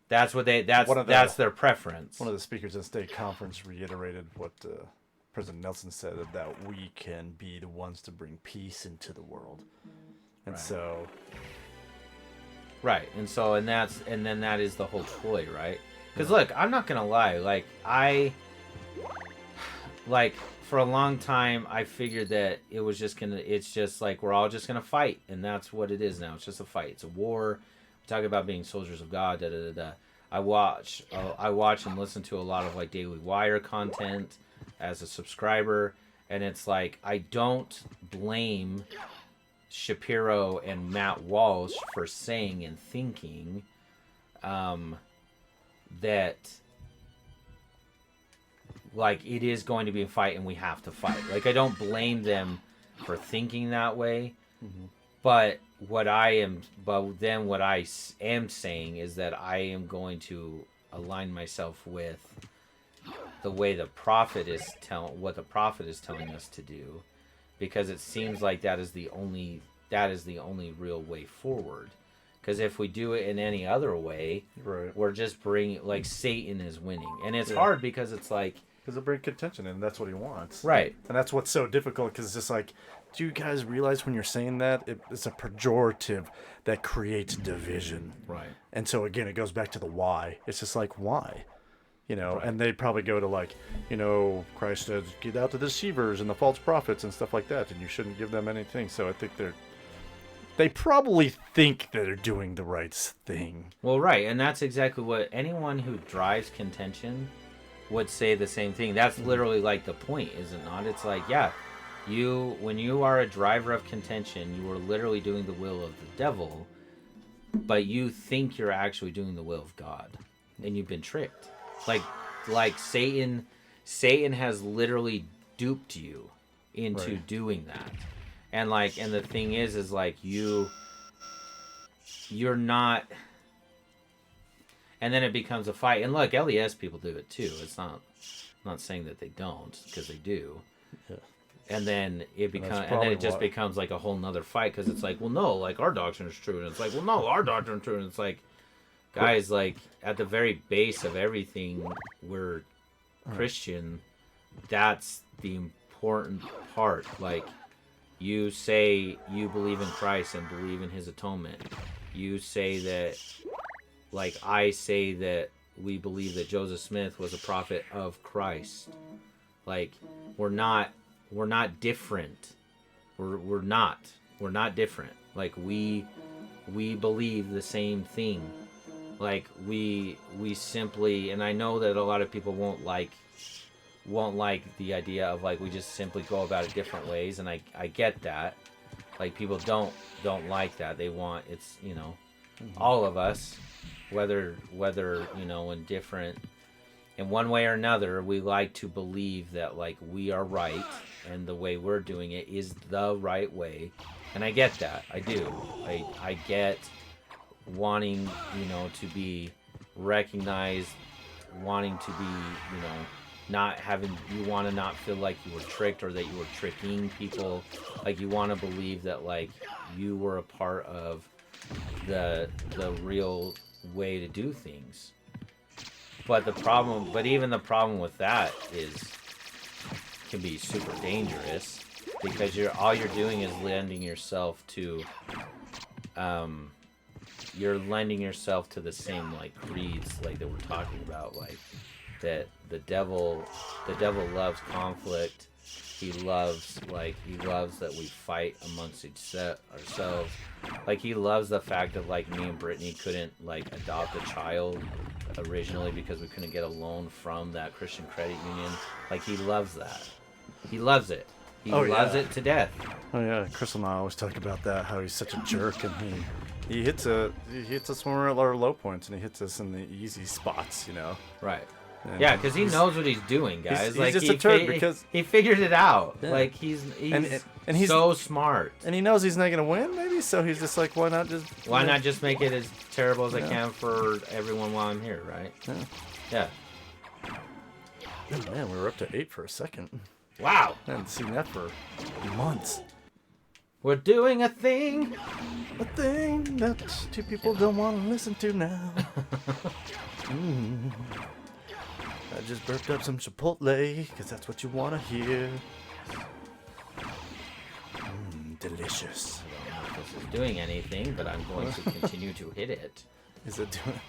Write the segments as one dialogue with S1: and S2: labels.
S1: That's what that's their preference.
S2: One of the speakers in the state conference reiterated what President Nelson said, that we can be the ones to bring peace into the world. And so...
S1: Right. And then that is the whole ploy, right? Because look, I'm not going to lie. For a long time, I figured that it's just like, we're all just going to fight. And that's what it is now. It's just a fight. It's a war. We talk about being soldiers of God, I watch and listen to a lot of like Daily Wire content as a subscriber. And it's like, I don't blame Shapiro and Matt Walsh for saying and thinking that like it is going to be a fight and we have to fight. Like I don't blame them for thinking that way, but what I am saying is that I am going to align myself with the way the prophet is telling us to do. Because it seems like that is the only real way forward. Because if we do it in any other way, we're just bringing, like, Satan is winning. And it's hard because it's like...
S2: Because it brings contention, and that's what he wants.
S1: Right.
S2: And that's what's so difficult, because it's just like, do you guys realize when you're saying that, it's a pejorative that creates division.
S1: Right.
S2: And so, again, it goes back to the why. It's just like, why? And they probably go to like, Christ says, get out the deceivers and the false prophets and stuff like that, and you shouldn't give them anything. So I think they probably think that they're doing the right thing.
S1: Well, right, and that's exactly what anyone who drives contention would say the same thing. That's literally like the point, is it not? It's like, when you are a driver of contention, you are literally doing the will of the devil, but you think you're actually doing the will of God, and you've been tricked. Like Satan has literally duped you into doing that. And the thing is like you're not, and then it becomes a fight. And look, LES people do it too. I'm not saying that they don't, because they do. Yeah. And then it becomes like a whole nother fight, because it's like, well, no, like our doctrine is true, and it's like, well, no, our doctrine is true, and it's like, guys, like, at the very base of everything, we're Christian. That's the important part. Like, you say you believe in Christ and believe in his atonement. You say that, like, I say that we believe that Joseph Smith was a prophet of Christ. Like, we're not different. We're not different. Like, we believe the same thing. Like, we simply, and I know that a lot of people won't like the idea of, like, we just simply go about it different ways, and I get that. Like, people don't like that. They want, it's, all of us, whether in different, in one way or another, we like to believe that, like, we are right, and the way we're doing it is the right way. And I get that. I do. I get wanting, to be recognized, wanting to be, not having, you want to not feel like you were tricked, or that you were tricking people. Like, you want to believe that, like, you were a part of the real way to do things. But even the problem with that can be super dangerous, because all you're doing is lending yourself to the same, like, creeds, like, that we're talking about, like, that the devil loves conflict. He loves that we fight amongst ourselves. Like, he loves the fact that, like, me and Brittany couldn't, like, adopt a child originally because we couldn't get a loan from that Christian credit union. Like, he loves that. He loves it. He loves it to death.
S2: Oh yeah, Chris and I always talk about that, how he's such a jerk, and he hits us when we're at our low points, and he hits us in the easy spots,
S1: Right.
S2: And
S1: yeah, because he knows what he's doing, guys.
S2: He's just a turd, because
S1: he figured it out. Yeah. Like, he's so smart,
S2: and he knows he's not gonna win, maybe. So he's just like, why not just
S1: make it as terrible as I can for everyone while I'm here, right? Yeah.
S2: Oh, man, we were up to 8 for a second.
S1: Wow.
S2: I hadn't seen that for months.
S1: We're doing a thing.
S2: A thing that two people don't want to listen to now. I just burped up some Chipotle, because that's what you want to hear. Delicious.
S1: I don't know if this is doing anything, but I'm going to continue to hit it.
S2: Is it doing...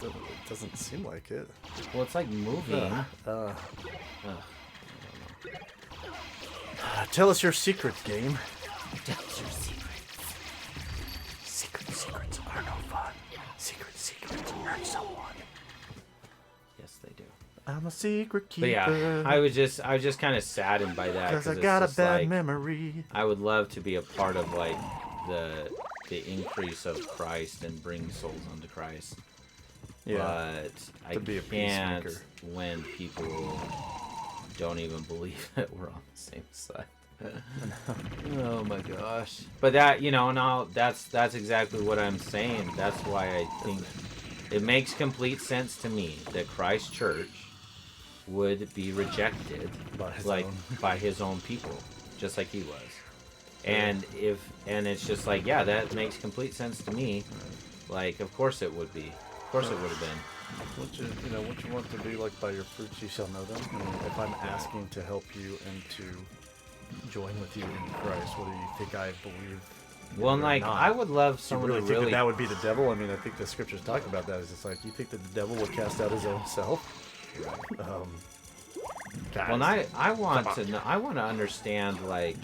S2: It doesn't seem like it.
S1: Well, it's like moving.
S2: Tell us your secrets, game.
S1: Tell us your secrets.
S2: Secrets are no fun. Secrets hurt someone.
S1: Yes, they do.
S2: I'm a secret keeper.
S1: But yeah, I was just kind of saddened by that.
S2: Because I got a bad memory.
S1: I would love to be a part of like the increase of Christ and bring souls unto Christ. Yeah, but I can't when people don't even believe that we're on the same side. Oh my gosh! But that, now that's exactly what I'm saying. That's why I think it makes complete sense to me that Christ Church would be rejected by his own people, just like he was. And it's just like, yeah, that makes complete sense to me. Like, of course it would be. Of course it would have been.
S2: What you want to be like by your fruits, you shall know them. I mean, if I'm asking to help you and to join with you in Christ, what do you think I believe?
S1: Well, like, I would love someone
S2: to think that would be the devil. I mean, I think the scriptures talk about that. It's just like, you think that the devil would cast out his own self?
S1: Well, and I want to understand, like,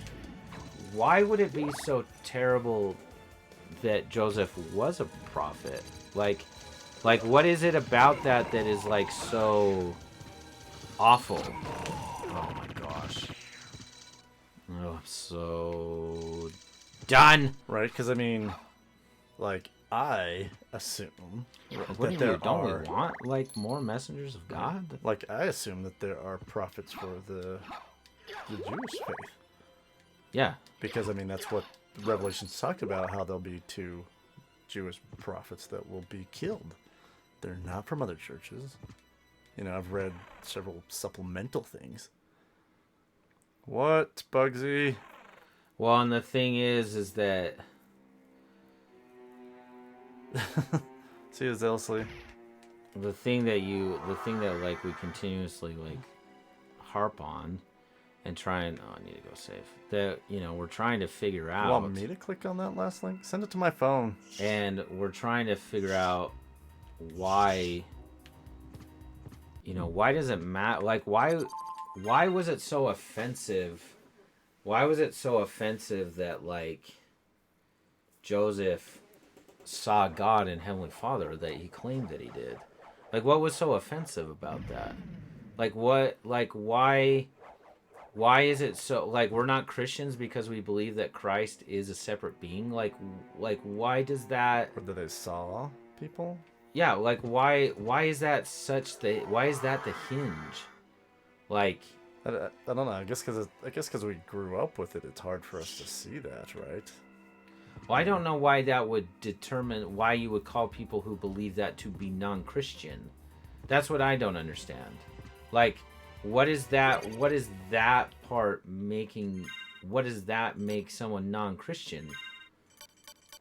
S1: why would it be so terrible that Joseph was a prophet? Like, what is it about that is, like, so awful? Oh, my gosh. Oh, I'm so done.
S2: Right? Because, I mean, like, I assume
S1: what do you mean? Don't we want, like, more messengers of God?
S2: Like, I assume that there are prophets for the Jewish faith.
S1: Yeah.
S2: Because, I mean, that's what Revelations talk about, how there'll be 2 Jewish prophets that will be killed. They're not from other churches. I've read several supplemental things. What, Bugsy?
S1: Well, and the thing is that...
S2: See you, Zelsley.
S1: The thing that like we continuously like harp on and try and I need to go save. That we're trying to figure out.
S2: You want me to click on that last link? Send it to my phone.
S1: And we're trying to figure out why. Why does it matter? Like why was it so offensive? Why was it so offensive that like Joseph saw God and Heavenly Father that he claimed that he did? Like, what was so offensive about that? Like, what? Like, why is it so? Like, we're not Christians because we believe that Christ is a separate being. Like, why does that?
S2: Or that they saw people?
S1: Yeah. Like, why is that why is that the hinge? Like,
S2: I don't know. I guess because we grew up with it, it's hard for us to see that, right?
S1: Well, I don't know why that would determine why you would call people who believe that to be non-Christian. That's what I don't understand. Like, what is that part making? What does that make someone non-Christian?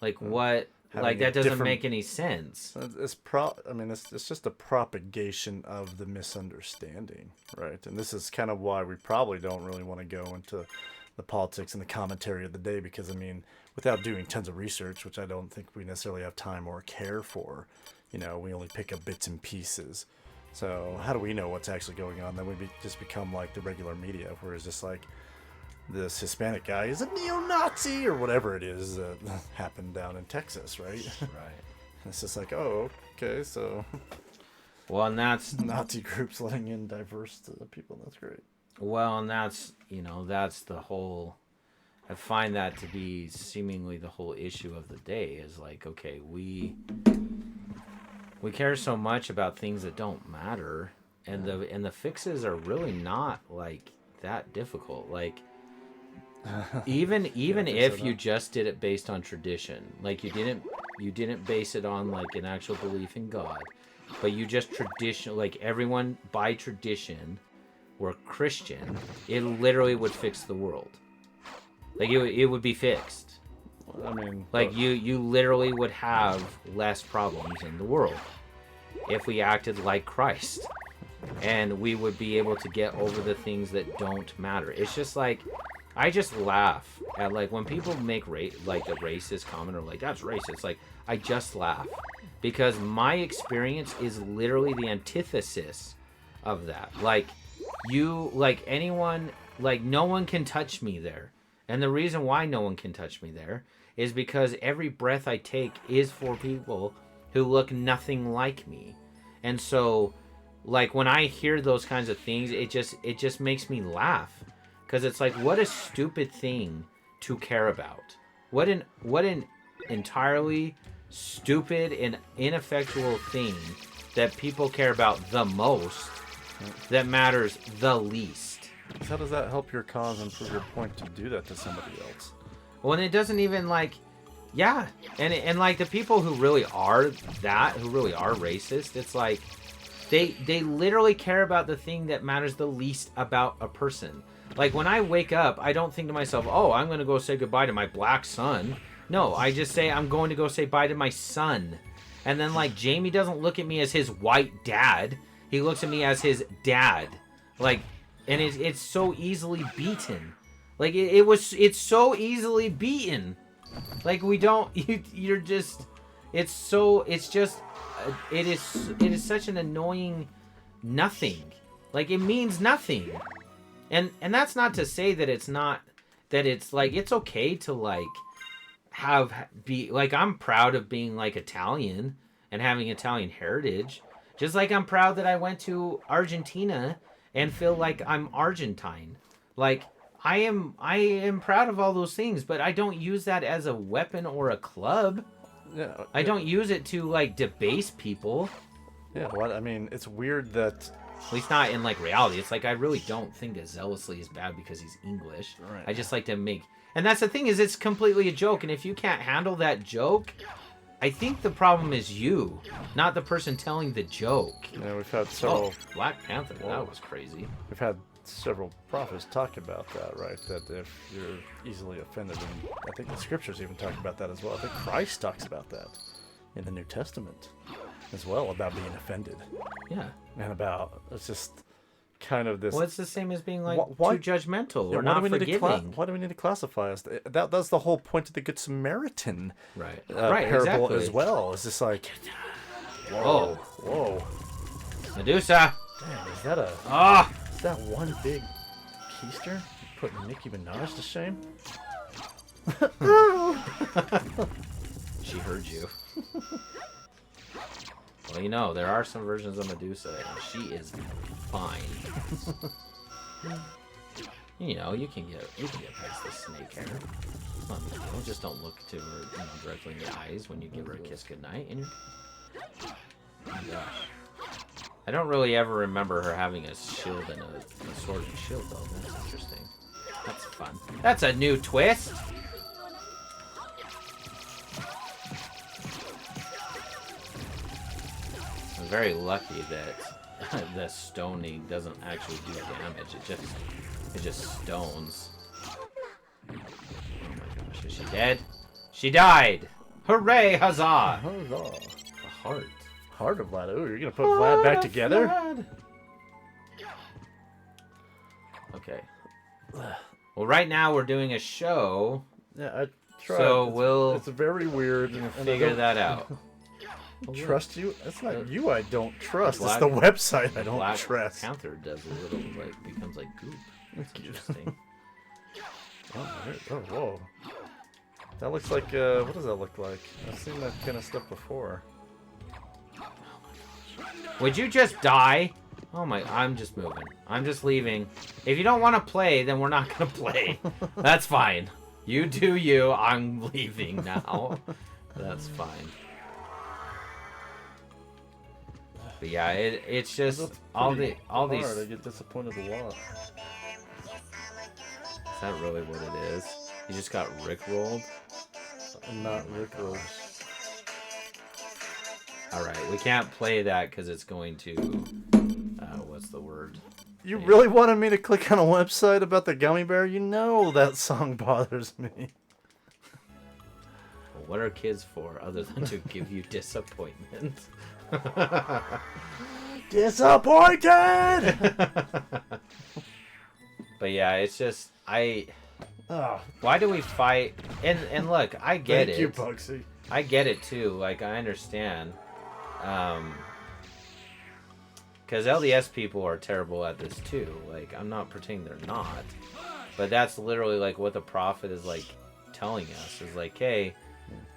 S1: Like what? Like that doesn't make any sense.
S2: It's just a propagation of the misunderstanding, right? And this is kind of why we probably don't really want to go into the politics and the commentary of the day, because without doing tons of research, which I don't think we necessarily have time or care for, we only pick up bits and pieces. So how do we know what's actually going on? Then we just become like the regular media, where it's just like this Hispanic guy is a neo-Nazi or whatever it is that happened down in Texas, right?
S1: Right.
S2: And it's just like, oh, okay, so.
S1: Well, and that's
S2: Nazi groups letting in diverse people. That's great.
S1: Well, and that's the whole. I find that to be seemingly the whole issue of the day is like, okay, we care so much about things that don't matter, and the fixes are really not like that difficult. Like even if you just did it based on tradition, like you didn't base it on like an actual belief in God, but you just like everyone by tradition were Christian, it literally would fix the world. Like it would be fixed.
S2: I mean,
S1: like you literally would have less problems in the world if we acted like Christ, and we would be able to get over the things that don't matter. It's just like, I just laugh at like when people make like a racist comment or like that's racist. Like I just laugh because my experience is literally the antithesis of that. Like anyone, like no one can touch me there. And the reason why no one can touch me there is because every breath I take is for people who look nothing like me. And so, like, when I hear those kinds of things, it just makes me laugh. Because it's like, what a stupid thing to care about. What an entirely stupid and ineffectual thing that people care about the most, that matters the least.
S2: How does that help your cause and prove your point to do that to somebody else?
S1: Well, and it doesn't even like, yeah, and like the people who really are racist, it's like they literally care about the thing that matters the least about a person. Like when I wake up, I don't think to myself, oh, I'm gonna go say goodbye to my black son. No, I just say I'm going to go say bye to my son. And then like Jamie doesn't look at me as his white dad. He looks at me as his dad. Like, and it's so easily beaten. Like it's so easily beaten. Like we don't, you're just, it is such an annoying nothing. Like it means nothing. And that's not to say that it's not, that it's like, it's okay to like be like, I'm proud of being like Italian and having Italian heritage. Just like I'm proud that I went to Argentina and feel like I'm Argentine. Like I am proud of all those things, but I don't use that as a weapon or a club.
S2: Yeah,
S1: I don't use it to like debase people.
S2: Yeah, well, I mean, it's weird that,
S1: at least not in like reality. It's like I really don't think that Zealously is bad because he's English.
S2: Right.
S1: I just like to make, and that's the thing, is it's completely a joke, and if you can't handle that joke, I think the problem is you, not the person telling the joke.
S2: Yeah, we've had several.
S1: Black Panther, that was crazy.
S2: We've had several prophets talk about that, right? That if you're easily offended, and I think the scriptures even talk about that as well. I think Christ talks about that in the New Testament as well, about being offended.
S1: Yeah.
S2: And about, it's just kind of this.
S1: Well, it's the same as being like
S2: why,
S1: too judgmental or
S2: why
S1: not
S2: do we
S1: forgiving.
S2: why do we need to classify us? That's the whole point of the Good Samaritan parable
S1: exactly.
S2: as well. It's just like, whoa.
S1: Medusa.
S2: Damn, is that a?
S1: Ah.
S2: Is that one big keister? Putting Nicki Minaj to shame?
S1: She heard you. Well, you know, there are some versions of Medusa, and she is fine. You know, you can get past the snake hair. It's not a big deal. Just don't look to her, directly in the eyes when you give her a kiss goodnight, and you're... Oh my gosh. I don't really ever remember her having a shield and a sword and shield, though. That's interesting. That's fun. That's a new twist! I'm very lucky that the stoning doesn't actually do damage. It just stones. Oh my gosh, is she dead? She died! Hooray, huzzah!
S2: Huzzah.
S1: A heart.
S2: Heart of Vlad. Ooh, you're gonna put Vlad back together?
S1: Vlad. Okay. Well, right now we're doing a show.
S2: Yeah, I tried.
S1: So
S2: it's very weird.
S1: Figure that out.
S2: Trust you? That's not you I don't trust.
S1: Black,
S2: it's the website I don't
S1: Black
S2: trust.
S1: Panther does a little, becomes like goop. That's interesting.
S2: Oh, whoa. That looks like, what does that look like? I've seen that kind of stuff before.
S1: Would you just die? Oh my, I'm just moving. I'm just leaving. If you don't want to play, then we're not going to play. That's fine. You do you. I'm leaving now. That's fine. But yeah, it's just all these.
S2: I get disappointed a lot.
S1: Is that really what it is? You just got rickrolled?
S2: Not rickrolled.
S1: Alright, we can't play that because it's going to... what's the word?
S2: You really wanted me to click on a website about the gummy bear? You know that song bothers me.
S1: Well, what are kids for other than to give you disappointment?
S2: Disappointed!
S1: But yeah, it's just why do we fight? And look, I get it.
S2: Thank you, Bugsy.
S1: I get it too. Like, I understand. Because LDS people are terrible at this too. Like, I'm not pretending they're not. But that's literally like what the prophet is like telling us. Is like, hey,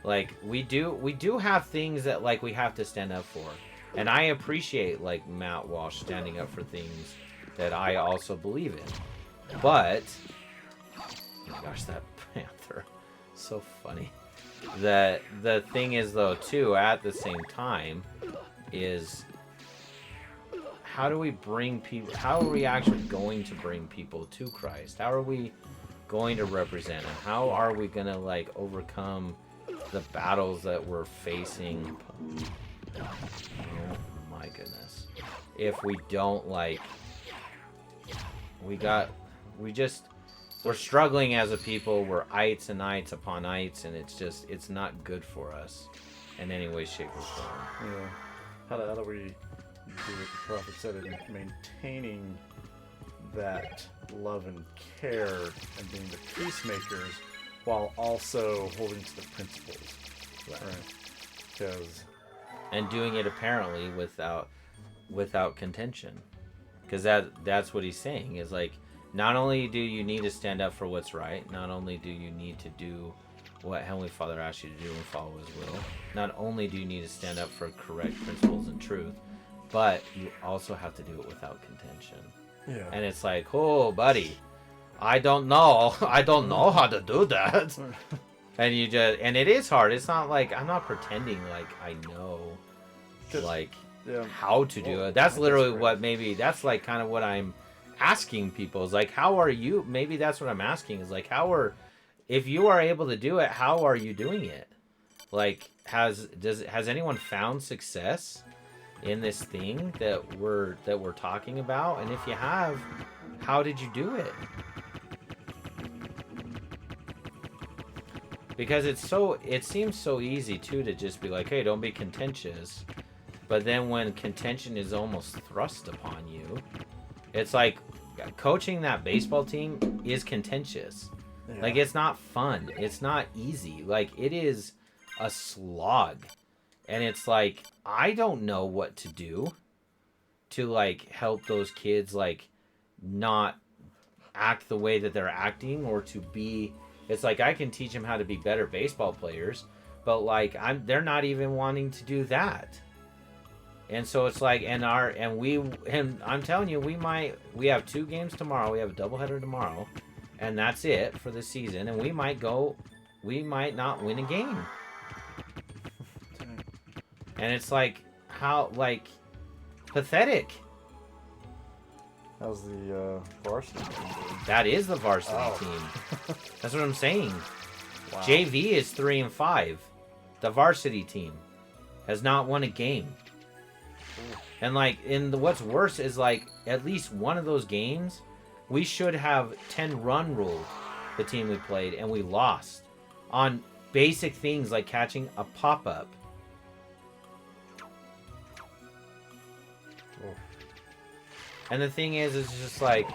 S1: like we do have things that like we have to stand up for. And I appreciate like Matt Walsh standing up for things that I also believe in. But oh my gosh, that panther, so funny. The thing is though too, at the same time, is how do we bring people? How are we actually going to bring people to Christ? How are we going to represent Him? How are we gonna like overcome the battles that we're facing? Oh my goodness! If we don't like, we're struggling as a people. We're ites and ites upon ites, and it's not good for us in any way, shape, or form.
S2: Yeah. How do we do what the prophet said in maintaining that love and care and being the peacemakers while also holding to the principles, right?
S1: And doing it apparently without contention, because that's what he's saying is like, not only do you need to stand up for what's right, not only do you need to do what Heavenly Father asks you to do and follow His will, not only do you need to stand up for correct principles and truth, but you also have to do it without contention.
S2: Yeah.
S1: And it's like, oh, buddy, I don't know how to do that. And it is hard. It's not like I'm not pretending like I know, like how to do it. That's literally that's like kind of what I'm asking people is like, how are you? Maybe that's what I'm asking is like, if you are able to do it, how are you doing it? Like, has anyone found success in this thing that we're talking about? And if you have, how did you do it? Because it seems so easy too to just be like, hey, don't be contentious. But then when contention is almost thrust upon you, it's like coaching that baseball team is contentious. Yeah. Like, it's not fun. It's not easy. Like, it is a slog. And it's like, I don't know what to do to like help those kids like not act the way that they're acting, or to be, it's like I can teach them how to be better baseball players, but like they're not even wanting to do that. And so it's like, and I'm telling you, we have 2 games tomorrow. We have a doubleheader tomorrow, and that's it for the season. And we might not win a game. And it's like, how, like, pathetic.
S2: How's the varsity team doing?
S1: That is the varsity team. That's what I'm saying.
S2: Wow.
S1: JV is 3-5. The varsity team has not won a game. Ooh. And like, what's worse is like, at least one of those games, we should have 10-run ruled the team we played, and we lost on basic things like catching a pop-up. And the thing is, it's just like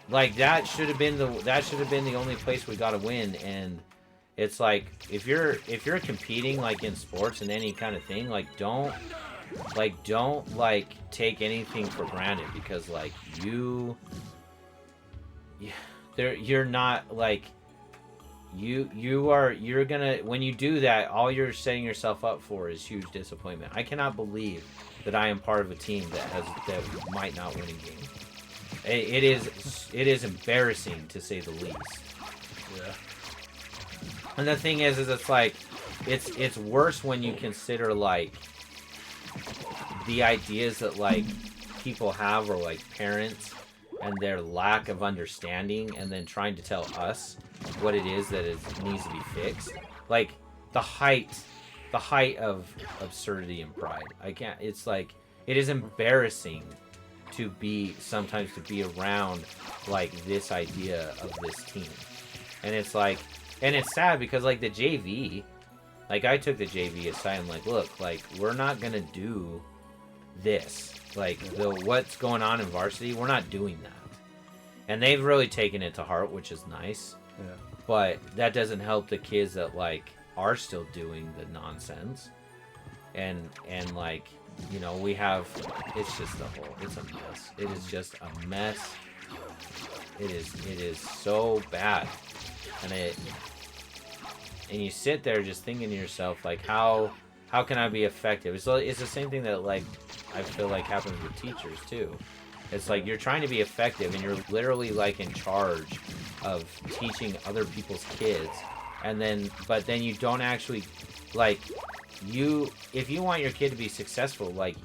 S1: that should have been the only place we got to win. And it's like, if you're competing like in sports and any kind of thing, don't take anything for granted, because like you're not like you're gonna, when you do that, all you're setting yourself up for is huge disappointment. I cannot believe that I am part of a team that might not win a game. It is embarrassing, to say the least.
S2: Yeah.
S1: And the thing is it's like, it's worse when you consider like the ideas that like people have, or like parents, and their lack of understanding, and then trying to tell us what it is that needs to be fixed. Like the height of absurdity and pride. It's like, it is embarrassing to be around like this idea of this team. And it's like, and it's sad because like the JV, like I took the JV aside and like, look, like we're not gonna do this, like what's going on in varsity, we're not doing that. And they've really taken it to heart, which is nice.
S2: Yeah.
S1: But that doesn't help the kids that like are still doing the nonsense. And like, you know, we have, it's just it's a mess. It is just a mess. It is so bad. And you sit there just thinking to yourself, like, how can I be effective? It's the same thing that like I feel like happens with teachers too. It's like you're trying to be effective and you're literally like in charge of teaching other people's kids, but then you don't actually like if you want your kid to be successful, like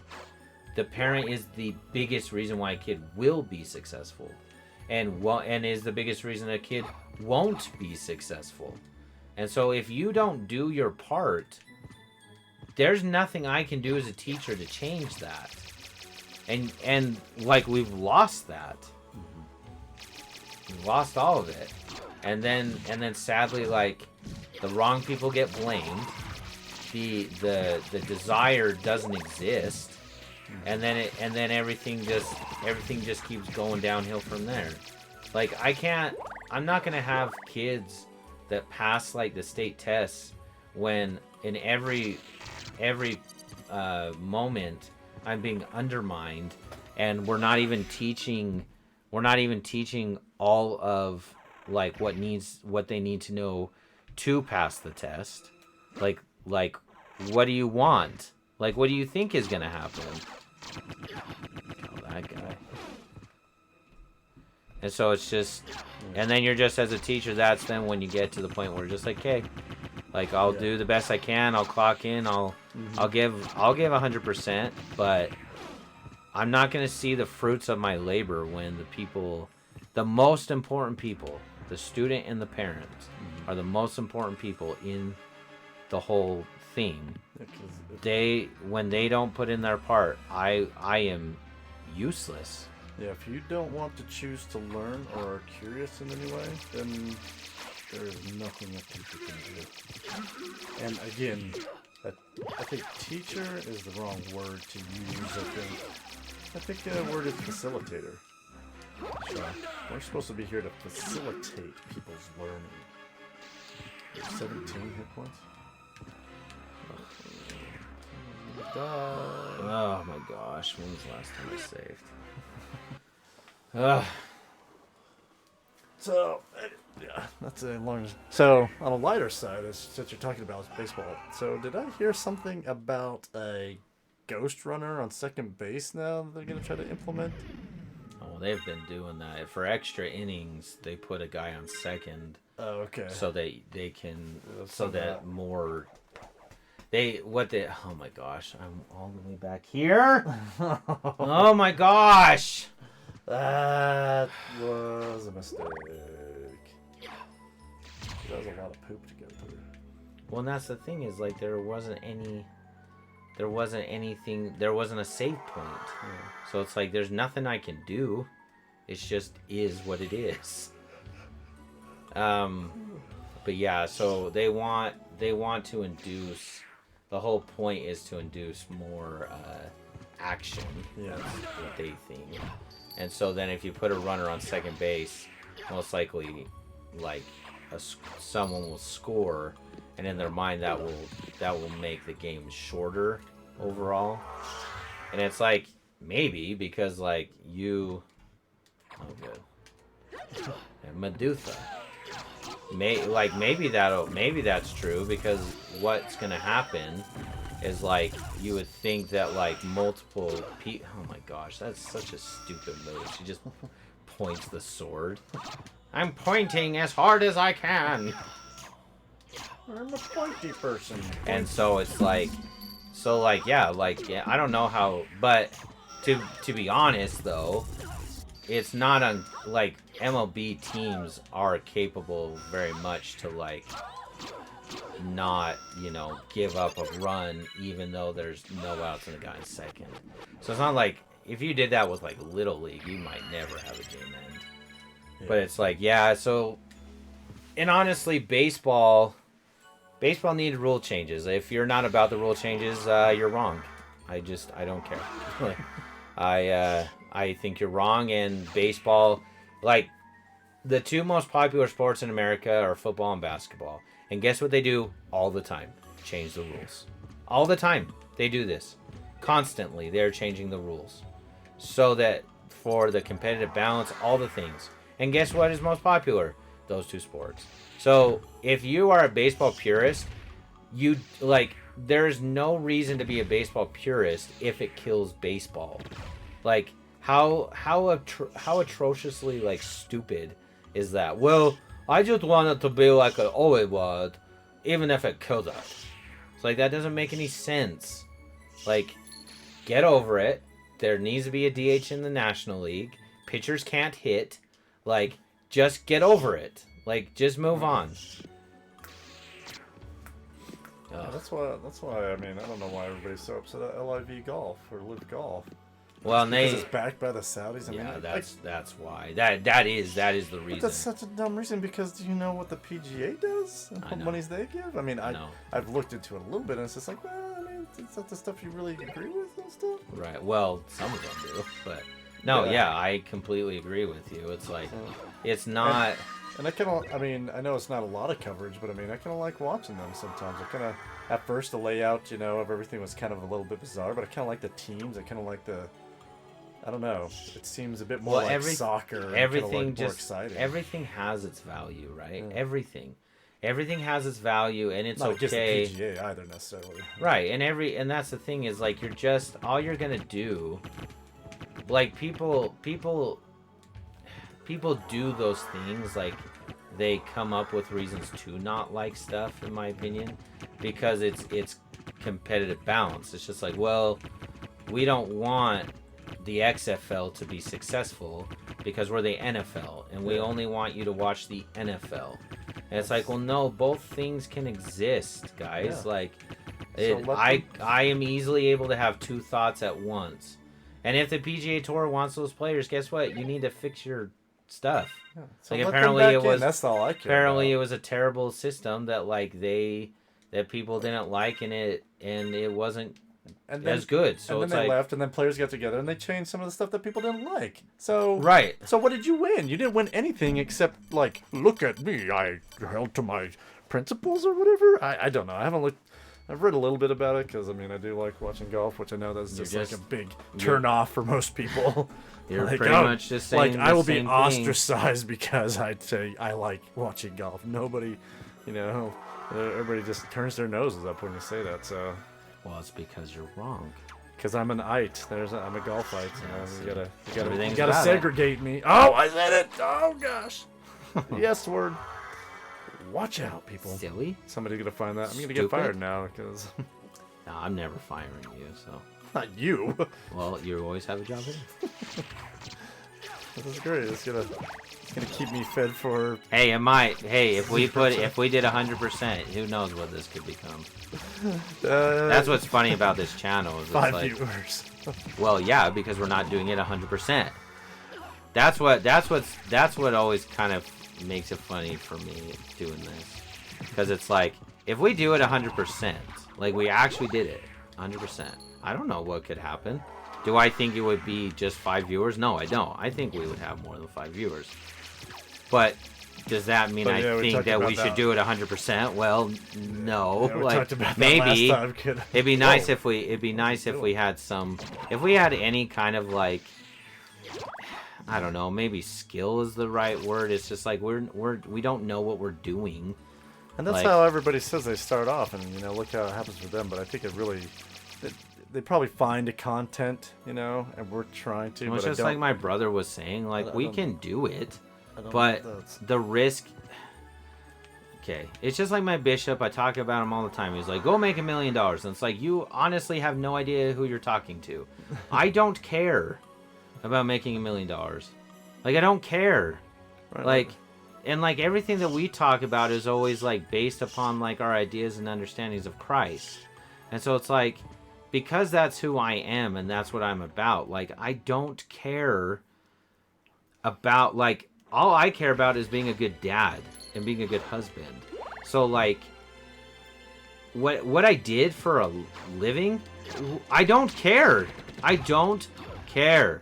S1: the parent is the biggest reason why a kid will be successful, and is the biggest reason a kid won't be successful. And so if you don't do your part, there's nothing I can do as a teacher to change that. And like we've lost that. We've lost all of it. And then sadly, like the wrong people get blamed. The desire doesn't exist. And then everything just keeps going downhill from there. Like I'm not gonna have kids that pass like the state tests when in every moment I'm being undermined, and we're not even teaching all of like what they need to know to pass the test. Like what do you want? Like what do you think is gonna happen? Oh, that guy. And so it's just, and then you're just as a teacher, that's then when you get to the point where you're just like, okay, like I'll do the best I can, I'll clock in, I'll give 100%, but I'm not going to see the fruits of my labor when the most important people, the student and the parent, are the most important people in the whole thing. When they don't put in their part, I am useless.
S2: Yeah, if you don't want to choose to learn or are curious in any way, then there is nothing a teacher can do. And again, I think teacher is the wrong word to use. I think the word is facilitator. So we're supposed to be here to facilitate people's learning. 17 hit points.
S1: Oh my gosh, when was the last time I saved?
S2: So, yeah, that's a long... So, on a lighter side, since you're talking about baseball, so did I hear something about a ghost runner on second base now that they're going to try to implement?
S1: Oh, they've been doing that. For extra innings, they put a guy on second.
S2: Oh, okay.
S1: So they can... So that more... Oh my gosh, I'm all the way back here. Oh my gosh!
S2: That was a mistake. That was a lot of poop to go through.
S1: Well, and that's the thing is, like, there wasn't anything, there wasn't a save point. Yeah. So it's like, there's nothing I can do. It's just is what it is. But yeah, so they want to induce, the whole point is to induce more action. Yeah. That's what they think. And so then if you put a runner on second base, most likely, like, someone will score, and in their mind that will make the game shorter overall. And it's like, maybe, because, like, oh good. And Medusa. Maybe that's true, because what's gonna happen is, like, you would think that, like, multiple people... Oh my gosh, that's such a stupid move. She just points the sword. I'm pointing as hard as I can.
S2: I'm a pointy person.
S1: And so it's like... yeah, I don't know how... But, to be honest, though, it's not like, MLB teams are capable very much to, like... not, give up a run even though there's no outs and a guy in second. So it's not like if you did that with like Little League, you might never have a game end.
S2: Yeah.
S1: But it's like, yeah, so, and honestly, baseball needed rule changes. If you're not about the rule changes, you're wrong. I don't care. I think you're wrong, and baseball, like, the two most popular sports in America are football and basketball. And guess what they do all the time? Change the rules. All the time. They do this. Constantly, they're changing the rules. So that for the competitive balance, all the things. And guess what is most popular? Those two sports. So if you are a baseball purist, you, like, there's no reason to be a baseball purist if it kills baseball. Like, how atrociously, like, stupid is that? Well, I just want it to be like it always was, even if it kills us. It's like, that doesn't make any sense. Like, get over it. There needs to be a DH in the National League. Pitchers can't hit. Like, just get over it. Like, just move on.
S2: Yeah, that's why. I mean, I don't know why everybody's so upset at LIV Golf or Live Golf.
S1: Well,
S2: because it's backed by the Saudis. I
S1: yeah,
S2: mean,
S1: that's why. That is the reason.
S2: But that's such a dumb reason, because do you know what the PGA does and what monies they give? I mean, I've looked into it a little bit, and it's just like, well, I mean, is that the stuff you really agree with and stuff?
S1: Right. Well, some of them do, but no, yeah, I completely agree with you. It's like, it's not.
S2: And I kind of, I mean, I know it's not a lot of coverage, but I mean, I kind of like watching them sometimes. I kind of, at first, the layout, you know, of everything was kind of a little bit bizarre, but I kind of like the teams. I kind of like the, I don't know. It seems a bit more like soccer.
S1: Everything
S2: like
S1: just
S2: more exciting.
S1: Everything has its value, right?
S2: Yeah.
S1: Everything has its value, and it's
S2: not
S1: okay.
S2: Not the PGA either necessarily.
S1: Right, and that's the thing is, like, you're just, all you're gonna do, like, people do those things, like, they come up with reasons to not like stuff, in my opinion, because it's competitive balance. It's just like, well, we don't want the XFL to be successful because we're the NFL, and we only want you to watch the NFL. And it's like, well, no, both things can exist, guys. Yeah. Like, I am easily able to have two thoughts at once. And if the PGA Tour wants those players, guess what? You need to fix your stuff. Yeah. So like, apparently it was.
S2: That's all I care
S1: apparently
S2: about.
S1: It was a terrible system that that people didn't like, and it wasn't as good. So
S2: and then they left, and then players got together and they changed some of the stuff that people didn't like. So
S1: right.
S2: So what did you win? You didn't win anything except, like, look at me, I held to my principles or whatever. I don't know. I haven't looked. I've read a little bit about it because, I mean, I do like watching golf, which I know that's just like a big turn off for most people.
S1: You're like, pretty much just saying
S2: I will be ostracized because I'd say I like watching golf. Nobody, you know, everybody just turns their noses up when you say that. So,
S1: well, it's because you're wrong.
S2: Because I'm an ite. I'm a golfite. You know, you gotta segregate me. Oh, I said it. Oh gosh. Yes word. Watch out, people.
S1: Silly.
S2: Somebody's gonna find that. I'm gonna get fired now because.
S1: No, I'm never firing you. So.
S2: Not you.
S1: Well, you always have a job here.
S2: This is great. It's gonna keep me fed for.
S1: Hey, it might. Hey, if we did 100%, who knows what this could become? That's what's funny about this channel. Is
S2: 5 viewers.
S1: Well, yeah, because we're not doing it 100%. That's what always kind of makes it funny for me doing this, because it's like, if we do it 100%, like we actually did it 100%, I don't know what could happen. Do I think it would be just 5 viewers? No, I don't. I think we would have more than 5 viewers. But does that mean I think that we should do it 100%? Well, no.
S2: Yeah,
S1: like, maybe it'd be nice if we had some, if we had any kind of, like, I don't know, maybe skill is the right word. It's just like we don't know what we're doing.
S2: And that's how everybody says they start off, and, you know, look how it happens for them. But I think it really, they probably find a content, you know, and we're trying to.
S1: It's just like my brother was saying, like, we can do it, but the risk. Okay, it's just like my bishop. I talk about him all the time. He's like, go make $1 million. And it's like, you honestly have no idea who you're talking to. I don't care about making $1 million. Like, I don't care. Right. Like, and like everything that we talk about is always like based upon like our ideas and understandings of Christ. And so it's like, because that's who I am and that's what I'm about. Like, I don't care about, like, all I care about is being a good dad and being a good husband. So, like, what I did for a living, I don't care. I don't care.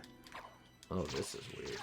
S1: Oh, this is weird.